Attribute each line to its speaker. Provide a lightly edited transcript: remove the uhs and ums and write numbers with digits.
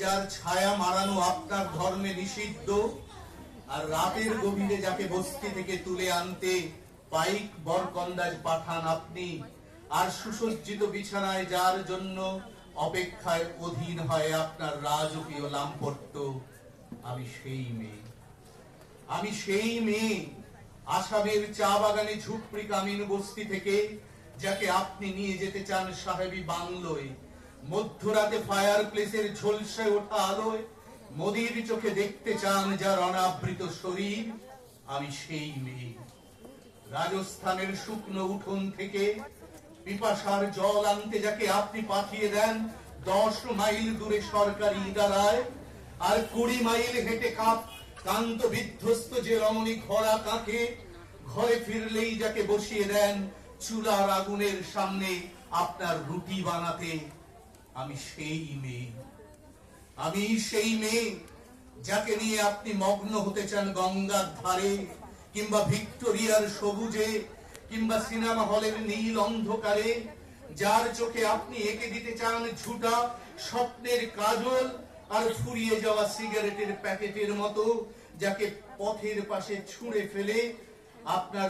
Speaker 1: যার ছায়া মারানো আপনার ধর্মে নিষিদ্ধ, আর রাতের গভীরে যাকে বস্তি থেকে তুলে আনতে পাইক বরকন্দাজ পাঠান আপনি, আর সুসজ্জিত বিছানায় যার জন্য অপেক্ষায় অধীন হয় আপনার রাজকীয় লাম্পট্য, আমি সেই মেয়ে। আমি সেই মেয়ে, আসামের চা বাগানে ঝুপড়ি কামিন বস্তি থেকে যাকে আপনি নিয়ে যেতে চান সাহেবী বাংলোয়, মধ্যরাতে ফায়ার প্লেসের ঝলসে ওঠা আলোয় মোদির চোখে দেখতে চান যার অনাবৃত শরীর, আমি সেই মেয়ে। রাজস্থানের শুকনো উঠোন থেকে পিপাসার জল আনতে যাকে আপনি পাঠিয়ে দেন 10 মাইল দূরে সরকারি ইদারায়, আর 20 মাইল হেঁটে কান্ত বিধ্বস্ত যে রমণী ঘোড়া কাঁখে ঘরে ফিরলেই যাকে বসিয়ে দেন চুলার আগুনের সামনে আপনার রুটি বানাতে, আমি সেই মেয়ে। আমি সেই মেয়ে যাকে নিয়ে আপনি মগ্ন হতে চান গঙ্গার ধারে, কিংবা ভিক্টোরিয়ার সবুজে, কিংবা সিনেমা হলের নীল অন্ধকারে, যার চোখে আপনি এঁকে দিতে চান ঝুটা স্বপ্নের কাজল আর ফুরিয়ে যাওয়া সিগারেটের প্যাকেটের মতো, যাকে পথের পাশে ছুঁড়ে ফেলে আপনার